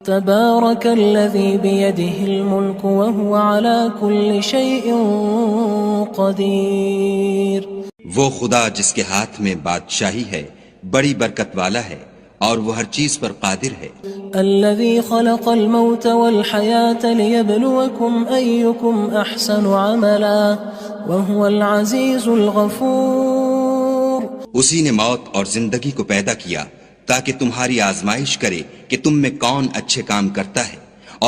تبارك الذي بيده الملك وهو على كل شيء قدير. وہ خدا جس کے ہاتھ میں بادشاہی ہے بڑی برکت والا ہے اور وہ ہر چیز پر قادر ہے. الذي خلق الموت والحياة ليبلوكم أيكم أحسن عملا وهو العزيز الغفور. اسی نے موت اور زندگی کو پیدا کیا تاکہ تمہاری آزمائش کرے کہ تم میں کون اچھے کام کرتا ہے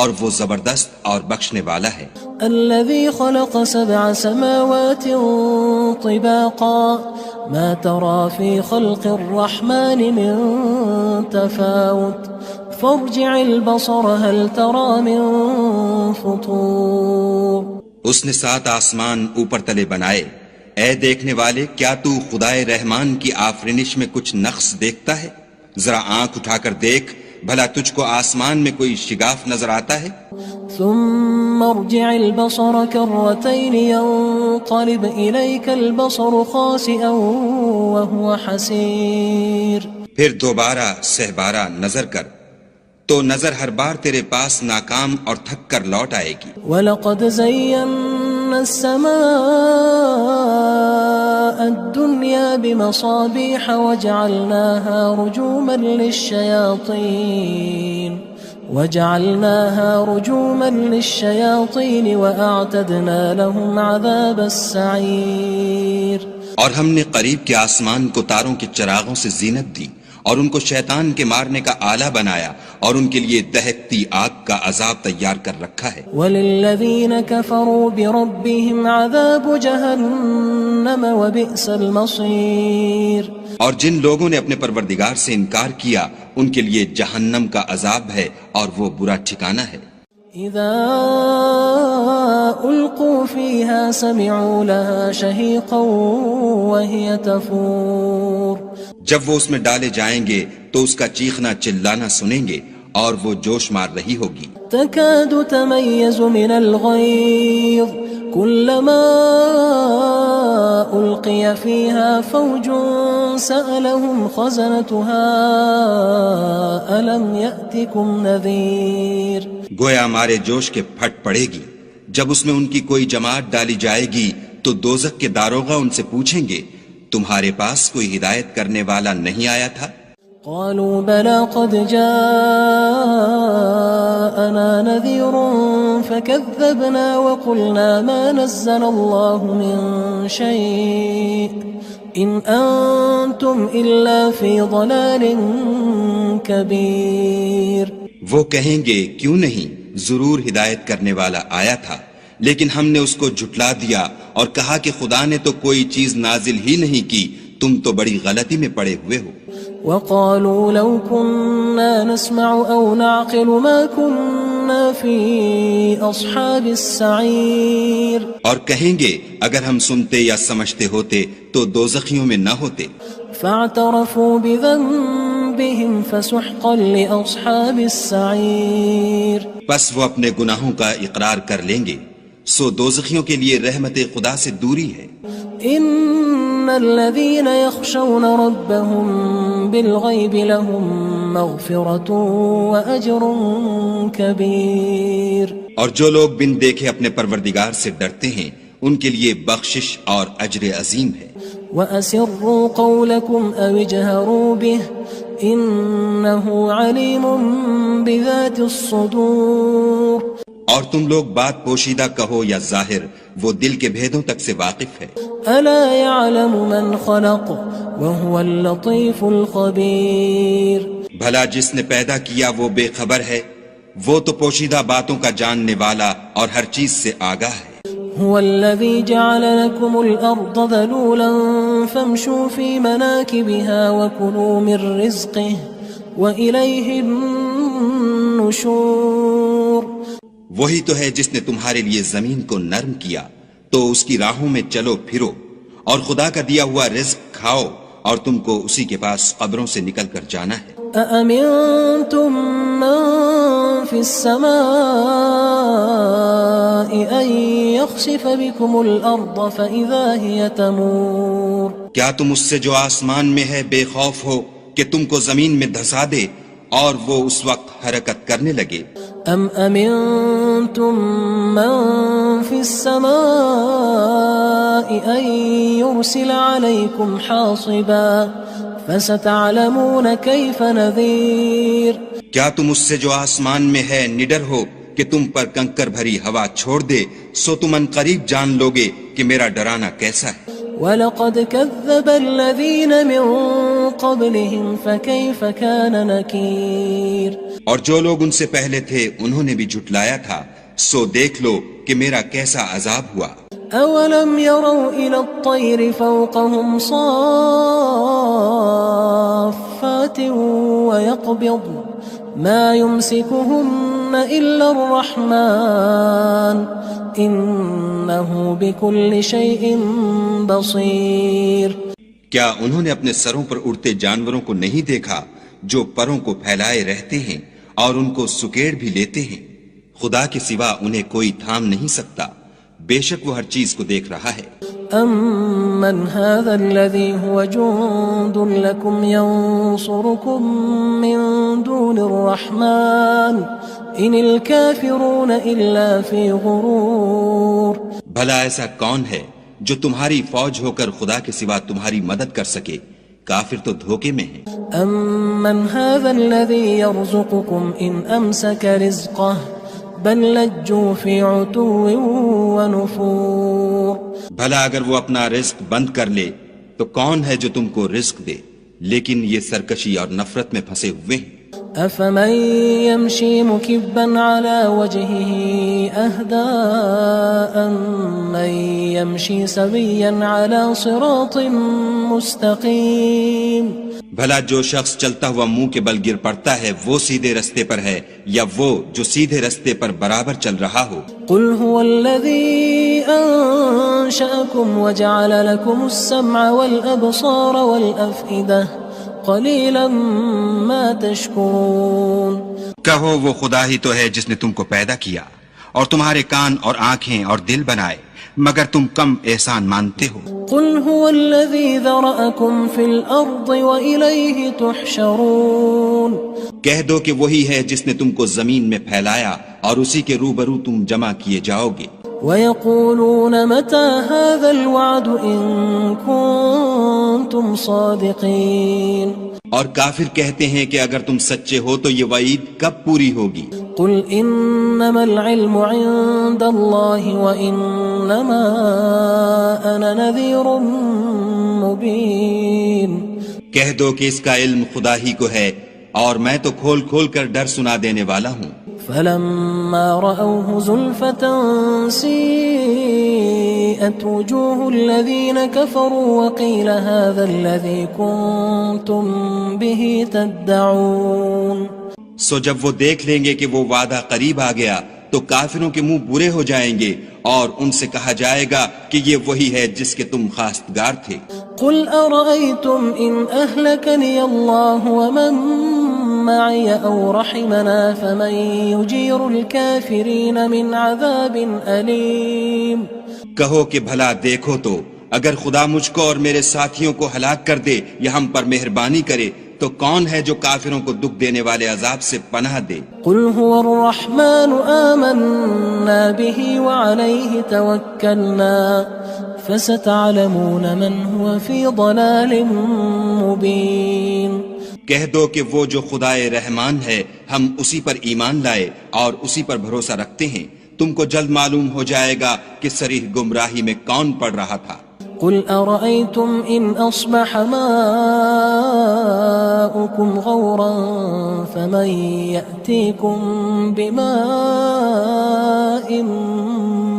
اور وہ زبردست اور بخشنے والا ہے. الذي خلق 7 سماوات طباقا ما ترى في خلق الرحمن من تفاوت فارجع البصر هل ترى من فطور. اس نے 7 آسمان اوپر تلے بنائے. اے دیکھنے والے، کیا تو خدائے رحمان کی آفرینش میں کچھ نقص دیکھتا ہے؟ ذرا آنکھ اٹھا کر دیکھ، بھلا تجھ کو آسمان میں کوئی شگاف نظر آتا ہے؟ ثم ارجع البصر كرتين ينقلب إليك البصر خاسئا وهو حسير. پھر دوبارہ سہبارہ نظر کر تو نظر ہر بار تیرے پاس ناکام اور تھک کر لوٹ آئے گی. وَلَقَدْ زَيَّنَّا السَّمَاءَ الدُّنْيَا بِمَصَابِيحَ وَجَعَلْنَاهَا رُجُومًا لِلشَّيَاطِينِ وَأَعْتَدْنَا لَهُمْ عَذَابَ السَّعِيرِ. اور ہم نے قریب کے آسمان کو تاروں کے چراغوں سے زینت دی اور ان کو شیطان کے مارنے کا آلہ بنایا اور ان کے لیے دہکتی آگ کا عذاب تیار کر رکھا ہے. وَلِلَّذِينَ كَفَرُوا بِرَبِّهِمْ عَذَابُ جَهَنَّمَ وَبِئْسَ الْمَصِيرُ. اور جن لوگوں نے اپنے پروردگار سے انکار کیا ان کے لیے جہنم کا عذاب ہے اور وہ برا ٹھکانہ ہے. اذا القوا فيها سمعوا لها شهيقا وهي تفور. جب وہ اس میں ڈالے جائیں گے تو اس کا چیخنا چلانا سنیں گے اور وہ جوش مار رہی ہوگی. تكاد تميز من الغيظ كلما ألقي فيها فوج سألهم خزنتها ألم يأتكم نذير. گویا مارے جوش کے پھٹ پڑے گی. جب اس میں ان کی کوئی جماعت ڈالی جائے گی تو دوزخ کے داروغہ ان سے پوچھیں گے تمہارے پاس کوئی ہدایت کرنے والا نہیں آیا تھا؟ قالوا بلى قد جاءنا نذير فكذبنا وقلنا ما نزل الله من شيء إن أنتم إلا في ضلال كبير. وہ کہیں گے کیوں نہیں، ضرور ہدایت کرنے والا آیا تھا، لیکن ہم نے اس کو جھٹلا دیا اور کہا کہ خدا نے تو کوئی چیز نازل ہی نہیں کی، تم تو بڑی غلطی میں پڑے ہوئے ہو. وقالوا لو كنا نسمع أو نعقل ما كنا في أصحاب السعير. اور کہیں گے اگر ہم سنتے یا سمجھتے ہوتے تو دوزخیوں میں نہ ہوتے. فاعترفوا بذنبهم فسحقا لأصحاب السعير. بس وہ اپنے گناہوں کا اقرار کر لیں گے، سو دوزخیوں کے لیے رحمت خدا سے دوری ہے. ان الذين يخشون ربهم بالغيب لهم مغفرة واجر كبير. اور جو لوگ بن دیکھے اپنے پروردگار سے ڈرتے ہیں ان کے لیے بخشش اور اجر عظیم ہے. واسروا قولكم او اجهروا به انه عليم بذات الصدور. اور تم لوگ بات پوشیدہ کہو یا ظاہر، وہ دل کے بھیدوں تک سے واقف ہے. الا يعلم من خلق وهو اللطيف الخبير. بھلا جس نے پیدا کیا وہ بے خبر ہے، وہ تو پوشیدہ باتوں کا جاننے والا اور ہر چیز سے آگاہ ہے. هو الذي جعل لكم الأرض ذلولا فامشوا في مناكبها وكلوا من رزقه وإليه النشور. وہی تو ہے جس نے تمہارے لیے زمین کو نرم کیا تو اس کی راہوں میں چلو پھرو اور خدا کا دیا ہوا رزق کھاؤ اور تم کو اسی کے پاس قبروں سے نکل کر جانا ہے. أأمنتم من في السماء أن يخسف بكم الأرض فإذا هي تمور. کیا تم اس سے جو آسمان میں ہے بے خوف ہو کہ تم کو زمین میں دھسا دے اور وہ اس وقت حرکت کرنے لگے. ام امنتم من في السماء ان يرسل عليكم حاصبا فستعلمون كيف نذير. کیا تم اس سے جو آسمان میں ہے نڈر ہو کہ تم پر کنکر بھری ہوا چھوڑ دے؟ سو تم ان قریب جان لوگے کہ میرا ڈرانا کیسا ہے. وَلَقَدْ كَذَّبَ الَّذِينَ مِن قَبْلِهِمْ فَكَيْفَ كَانَ نَكِيرٌ. اور جو لوگ ان سے پہلے تھے انہوں نے بھی جھٹلایا تھا، سو دیکھ لو کہ میرا کیسا عذاب ہوا. أَوَلَمْ يَرَوْا إِلَى الطَّيْرِ فَوْقَهُمْ صَافَّاتٍ وَيَقْبِضْنَ مَا يُمْسِكُهُنَّ إِلَّا الرَّحْمَنُ إِنَّهُ بِكُلِّ شَيْءٍ بَصِيرٌ. کیا انہوں نے اپنے سروں پر اڑتے جانوروں کو نہیں دیکھا جو پروں کو پھیلائے رہتے ہیں اور ان کو سکیڑ بھی لیتے ہیں؟ خدا کے سوا انہیں کوئی تھام نہیں سکتا، بے شک وہ ہر چیز کو دیکھ رہا ہے. أَمَّنْ هَذَا الَّذِي هُوَ جُندٌ لَكُمْ يَنصُرُكُم مِّن دُونِ الرَّحْمَنِ إِنِ الْكَافِرُونَ إِلَّا فِي غُرُورٍ. بھلا ایسا کون ہے جو تمہاری فوج ہو کر خدا کے سوا تمہاری مدد کر سکے؟ کافر تو دھوکے میں ہیں. أَمَّنْ هَذَا الَّذِي يَرْزُقُكُمْ إِنْ أَمْسَكَ رِزْقَهُ بل لجوا فی عتو ونفور. بھلا اگر وہ اپنا رزق بند کر لے تو کون ہے جو تم کو رزق دے؟ لیکن یہ سرکشی اور نفرت میں پھنسے ہوئے ہیں. افمن يمشي مكبا على وجهه اهدى أمن يمشي سويا على صراط مستقيم. بھلا جو شخص چلتا ہوا منہ کے بل گر پڑتا ہے وہ سیدھے رستے پر ہے یا وہ جو سیدھے رستے پر برابر چل رہا ہو؟ قل هو الذي أنشأكم وجعل لكم السمع والأبصار والأفئدة قلیلا ما تشکرون. کہو وہ خدا ہی تو ہے جس نے تم کو پیدا کیا اور تمہارے کان اور آنکھیں اور دل بنائے، مگر تم کم احسان مانتے ہو. قل هو الذي ذرأكم في الأرض وإليه تحشرون. کہہ دو کہ وہی ہے جس نے تم کو زمین میں پھیلایا اور اسی کے روبرو تم جمع کیے جاؤ گے. وَيَقُولُونَ مَتَى هَذَا الْوَعْدُ إِن كُنتُمْ صَادِقِينَ. اور کافر کہتے ہیں کہ اگر تم سچے ہو تو یہ وعید کب پوری ہوگی؟ قُلْ إِنَّمَا الْعِلْمُ عِندَ اللَّهِ وَإِنَّمَا أَنَا نَذِيرٌ مُبِينٌ. کہہ دو کہ اس کا علم خدا ہی کو ہے اور میں تو کھول کھول کر ڈر سنا دینے والا ہوں. فلما رأوه زلفة سيئت وجوه الذين كفروا وقيل هذا الذي كنتم به تدعون. سو جب وہ دیکھ لیں گے کہ وہ وعدہ قریب آ گیا تو کافروں کے منہ برے ہو جائیں گے اور ان سے کہا جائے گا کہ یہ وہی ہے جس کے تم خواستگار تھے. قل أرأيتم إن أهلكني الله ومن معي أو رحمنا فمن يجير الكافرين من عذاب أليم. کہو کہ بھلا دیکھو تو اگر خدا مجھ کو اور میرے ساتھیوں کو ہلاک کر دے یا ہم پر مہربانی کرے تو کون ہے جو کافروں کو دکھ دینے والے عذاب سے پناہ دے؟ قل هو الرحمن آمنا به وعليه توكلنا فستعلمون من هو في ضلال مبين. کہہ دو کہ وہ جو خدائے رحمان ہے ہم اسی پر ایمان لائے اور اسی پر بھروسہ رکھتے ہیں، تم کو جلد معلوم ہو جائے گا کہ صریح گمراہی میں کون پڑ رہا تھا. قل أرأيتم إن أصبح ماؤكم غورا فمن يأتيكم بماء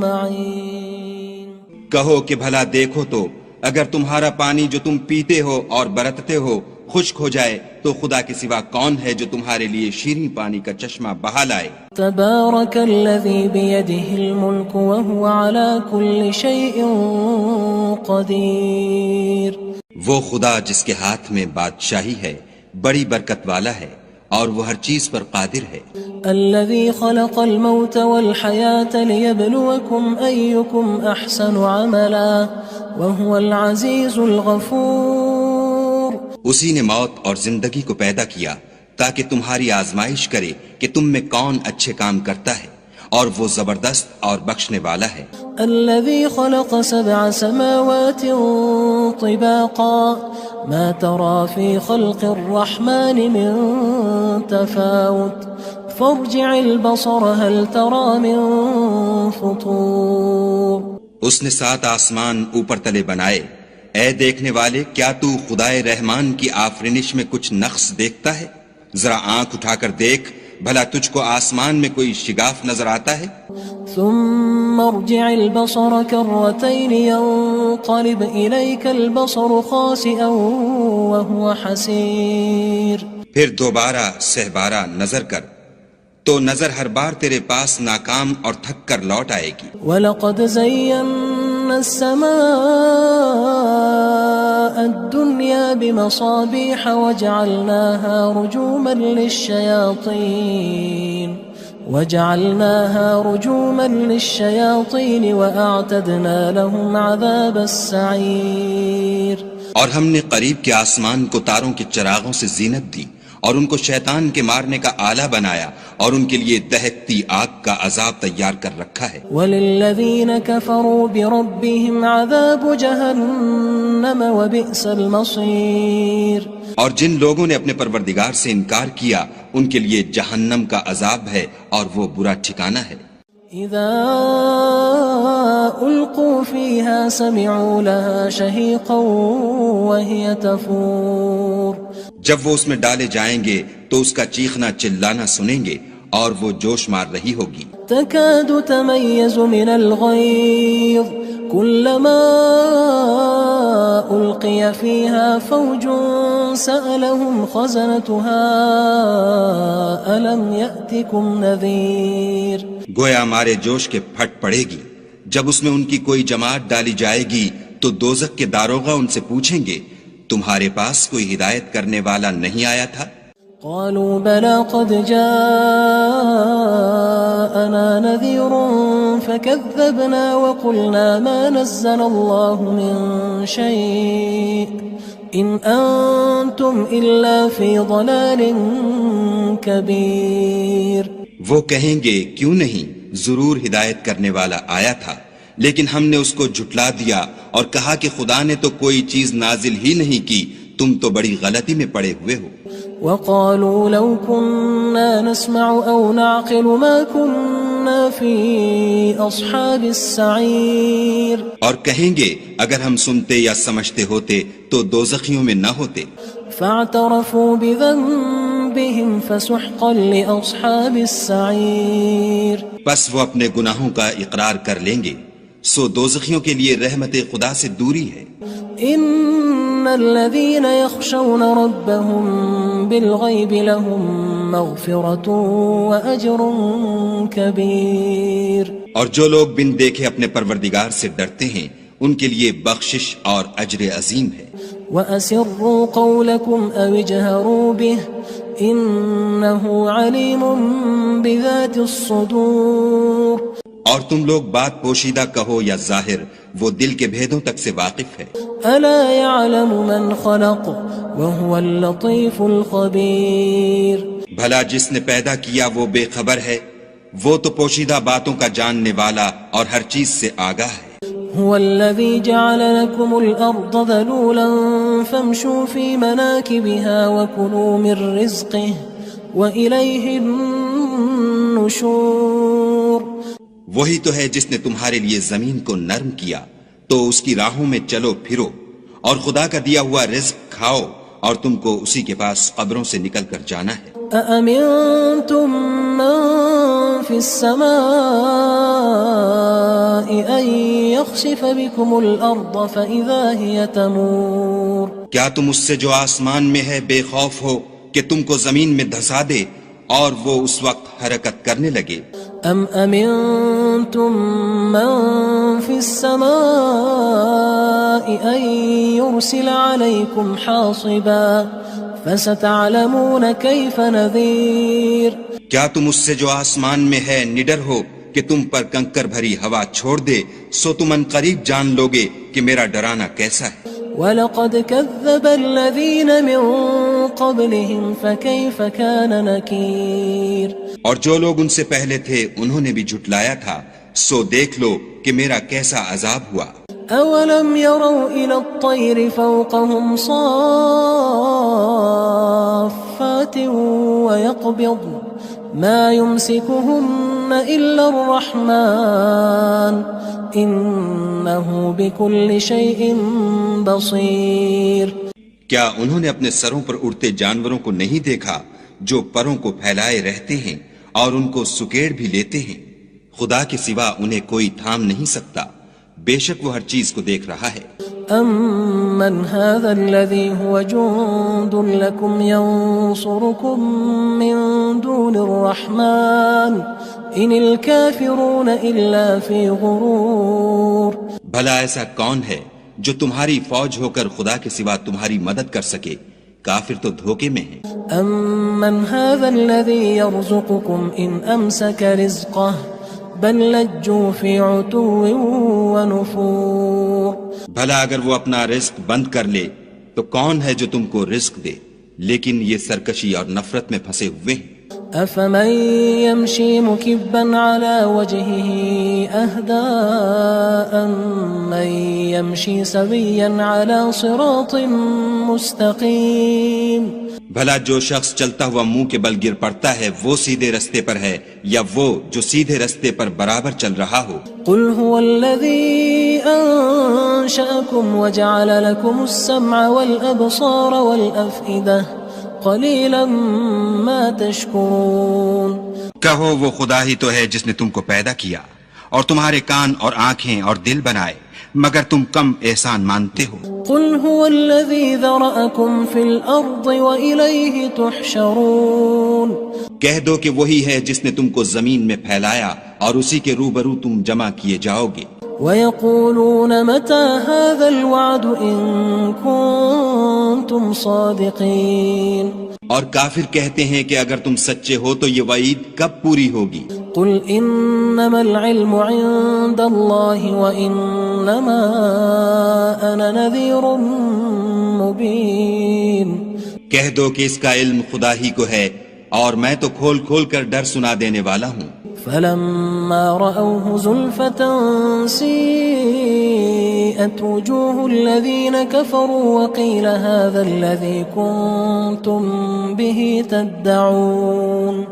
معين. کہو کہ بھلا دیکھو تو اگر تمہارا پانی جو تم پیتے ہو اور برتتے ہو خشک ہو جائے تو خدا کے سوا کون ہے جو تمہارے لیے شیریں پانی کا چشمہ بہا لائے. تبارك الذي بيده الملك وهو على كل شيء قدير. وہ خدا جس کے ہاتھ میں بادشاہی ہے بڑی برکت والا ہے اور وہ ہر چیز پر قادر ہے. الذي خلق الموت والحياة ليبلوكم أيكم أحسن عملا وهو العزيز الغفور. اسی نے موت اور زندگی کو پیدا کیا تاکہ تمہاری آزمائش کرے کہ تم میں کون اچھے کام کرتا ہے، اور وہ زبردست اور بخشنے والا ہے۔ الذي خلق 7 سماوات طباقا ما ترى في خلق الرحمن من تفاوت فارجع البصر هل ترى من فطور۔ اس نے 7 آسمان اوپر تلے بنائے، اے دیکھنے والے کیا تو خدائے رحمان کی آفرینش میں کچھ نقص دیکھتا ہے؟ ذرا آنکھ اٹھا کر دیکھ، بھلا تجھ کو آسمان میں کوئی شگاف نظر آتا ہے؟ ثم ارجع البصر كرتين ينقلب إليك البصر خاسئا وهو حسير۔ پھر دوبارہ سہبارہ نظر کر تو نظر ہر بار تیرے پاس ناکام اور تھک کر لوٹ آئے گی۔ وَلَقَدْ زَيَّنَّا السَّمَاءَ الدُّنْيَا بِمَصَابِيحَ وَجَعَلْنَاهَا رُجُومًا لِلشَّيَاطِينِ وَأَعْتَدْنَا لَهُمْ عَذَابَ السَّعِيرِ۔ اور ہم نے قریب کے آسمان کو تاروں کے چراغوں سے زینت دی، اور ان کو شیطان کے مارنے کا آلہ بنایا، اور ان کے لیے دہکتی آگ کا عذاب تیار کر رکھا ہے۔ وَلِلَّذِينَ كَفَرُوا بِرَبِّهِمْ عَذَابُ جَهَنَّمَ وَبِئْسَ الْمَصِيرُ۔ اور جن لوگوں نے اپنے پروردگار سے انکار کیا ان کے لیے جہنم کا عذاب ہے، اور وہ برا ٹھکانہ ہے۔ اذا القوا فيها سمعوا لها شهيقا وهي تفور۔ جب وہ اس میں ڈالے جائیں گے تو اس کا چیخنا چلانا سنیں گے، اور وہ جوش مار رہی ہوگی۔ تكاد تميز من الغيظ كلما ألقي فيها فوج سألهم خزنتها ألم يأتكم نذير۔ گویا ہمارے جوش کے پھٹ پڑے گی جب اس میں ان کی کوئی جماعت ڈالی جائے گی تو دوزخ کے داروغہ ان سے پوچھیں گے تمہارے پاس کوئی ہدایت کرنے والا نہیں آیا تھا؟ قالوا بلى قد جاءنا نذير فكذبنا وقلنا ما نزل الله من شيء إن أنتم إلا في ضلال كبير۔ وہ کہیں گے کیوں نہیں، ضرور ہدایت کرنے والا آیا تھا، لیکن ہم نے اس کو جھٹلا دیا اور کہا کہ خدا نے تو کوئی چیز نازل ہی نہیں کی، تم تو بڑی غلطی میں پڑے ہوئے ہو۔ وقالوا لو كنا نسمع أو نعقل ما كنا في أصحاب السعير۔ اور کہیں گے اگر ہم سنتے یا سمجھتے ہوتے تو دوزخیوں میں نہ ہوتے۔ فاعترفوا بذنبهم فسحقا لأصحاب السعير۔ بس وہ اپنے گناہوں کا اقرار کر لیں گے، سو دوزخیوں کے لیے رحمت خدا سے دوری ہے۔ ان الذين يخشون ربهم بالغيب لهم مغفرة واجر كبير۔ اور جو لوگ بن دیکھے اپنے پروردگار سے ڈرتے ہیں ان کے لیے بخشش اور اجر عظیم ہے۔ واسروا قولكم او اجهروا به انه عليم بذات الصدور۔ اور تم لوگ بات پوشیدہ کہو یا ظاہر، وہ دل کے بھیدوں تک سے واقف ہے۔ الا يعلم من خلق وهو اللطيف الخبير۔ بھلا جس نے پیدا کیا وہ بے خبر ہے، وہ تو پوشیدہ باتوں کا جاننے والا اور ہر چیز سے آگاہ ہے۔ هو الذي جعل لكم الأرض ذلولا فامشوا في مناكبها وكلوا من رزقه وإليه النشور۔ وہی تو ہے جس نے تمہارے لیے زمین کو نرم کیا تو اس کی راہوں میں چلو پھرو، اور خدا کا دیا ہوا رزق کھاؤ، اور تم کو اسی کے پاس قبروں سے نکل کر جانا ہے۔ أأمنتم من في السماء أن يخسف بكم الأرض فإذا هي تمور۔ کیا تم اس سے جو آسمان میں ہے بے خوف ہو کہ تم کو زمین میں دھسا دے اور وہ اس وقت حرکت کرنے لگے؟ ام امنتم من في السماء ان يرسل عليكم حاصبا فستعلمون كيف نذير۔ کیا تم اس سے جو آسمان میں ہے نڈر ہو کہ تم پر کنکر بھری ہوا چھوڑ دے، سو تم ان قریب جان لوگے کہ میرا ڈرانا کیسا ہے۔ وَلَقَدْ كَذَّبَ الَّذِينَ مِن قبلهم فكيف كان نكير اور جو لوگ ان سے پہلے تھے انہوں نے بھی جھٹلایا تھا، سو دیکھ لو کہ میرا کیسا عذاب ہوا۔ أولم يروا إلى الطير فوقهم صافات ويقبض ما يمسكهن إلا الرحمن إنه بكل شيء بصير۔ کیا انہوں نے اپنے سروں پر اڑتے جانوروں کو نہیں دیکھا جو پروں کو پھیلائے رہتے ہیں اور ان کو سکیڑ بھی لیتے ہیں؟ خدا کے سوا انہیں کوئی تھام نہیں سکتا، بے شک وہ ہر چیز کو دیکھ رہا ہے۔ أَمَّنْ هَذَا الَّذِي هُوَ جُندٌ لَكُمْ يَنصُرُكُم مِّن دُونِ الرَّحْمَنِ إِنِ الْكَافِرُونَ إِلَّا فِي غُرُورٍ۔ بھلا ایسا کون ہے جو تمہاری فوج ہو کر خدا کے سوا تمہاری مدد کر سکے؟ کافر تو دھوکے میں ہیں۔ أَمَّنْ هَذَا الَّذِي يَرْزُقُكُمْ إِنْ أَمْسَكَ رِزْقَهُ بل لجوا فی عتو ونفور۔ بھلا اگر وہ اپنا رزق بند کر لے تو کون ہے جو تم کو رزق دے، لیکن یہ سرکشی اور نفرت میں پھنسے ہوئے ہیں۔ افمن يمشي مكبا على وجهه اهدى أمن يمشي سويا على صراط مستقيم۔ بھلا جو شخص چلتا ہوا منہ کے بل گر پڑتا ہے وہ سیدھے رستے پر ہے یا وہ جو سیدھے رستے پر برابر چل رہا ہو؟ قل هو الذي أنشأكم وجعل لكم السمع والأبصار والأفئدة قلیلا ما تشکرون۔ کہو وہ خدا ہی تو ہے جس نے تم کو پیدا کیا اور تمہارے کان اور آنکھیں اور دل بنائے، مگر تم کم احسان مانتے ہو۔ قل هو الذی ذرأکم فی الارض وإلیہ تحشرون۔ کہہ دو کہ وہی ہے جس نے تم کو زمین میں پھیلایا اور اسی کے روبرو تم جمع کیے جاؤ گے۔ وَيَقُولُونَ مَتَى هَذَا الْوَعْدُ إِن كُنتُمْ صَادِقِينَ۔ اور کافر کہتے ہیں کہ اگر تم سچے ہو تو یہ وعید کب پوری ہوگی؟ قُلْ إِنَّمَا الْعِلْمُ عِندَ اللَّهِ وَإِنَّمَا أَنَا نَذِيرٌ مُبِينٌ۔ کہہ دو کہ اس کا علم خدا ہی کو ہے اور میں تو کھول کھول کر ڈر سنا دینے والا ہوں۔ فلما رأوه زلفة سيئت وجوه الذين كفروا وقيل هذا الذي كنتم به تدعون۔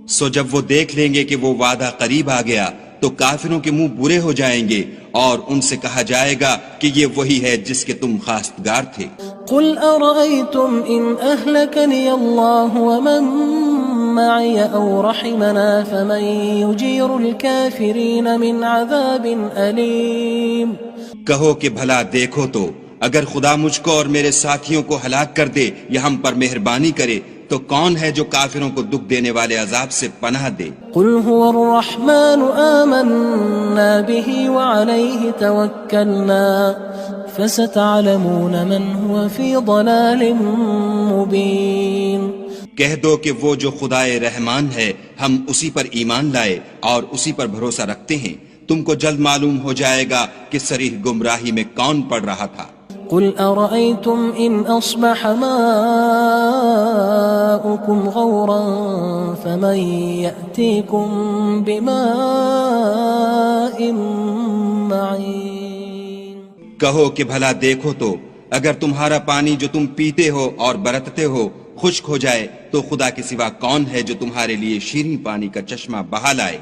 سو جب وہ دیکھ لیں گے کہ وہ وعدہ قریب آ گیا تو کافروں کے منہ برے ہو جائیں گے اور ان سے کہا جائے گا کہ یہ وہی ہے جس کے تم خواستگار تھے۔ قل أرأيتم إن أهلكني الله ومن معي أو رحمنا فمن يجير الكافرين من عذاب أليم۔ کہو کہ بھلا دیکھو تو اگر خدا مجھ کو اور میرے ساتھیوں کو ہلاک کر دے یا ہم پر مہربانی کرے تو کون ہے جو کافروں کو دکھ دینے والے عذاب سے پناہ دے؟ قل هو الرحمن آمنا به وعليه توكلنا فستعلمون من هو في ضلال مبين۔ کہہ دو کہ وہ جو خدائے رحمان ہے ہم اسی پر ایمان لائے اور اسی پر بھروسہ رکھتے ہیں، تم کو جلد معلوم ہو جائے گا کہ صریح گمراہی میں کون پڑ رہا تھا۔ قل أرأيتم إن أصبح ماؤكم غورا فمن يأتيكم بماء معين۔ کہو کہ بھلا دیکھو تو اگر تمہارا پانی جو تم پیتے ہو اور برتتے ہو خشک ہو جائے تو خدا کے سوا کون ہے جو تمہارے لیے شیریں پانی کا چشمہ بہا لائے؟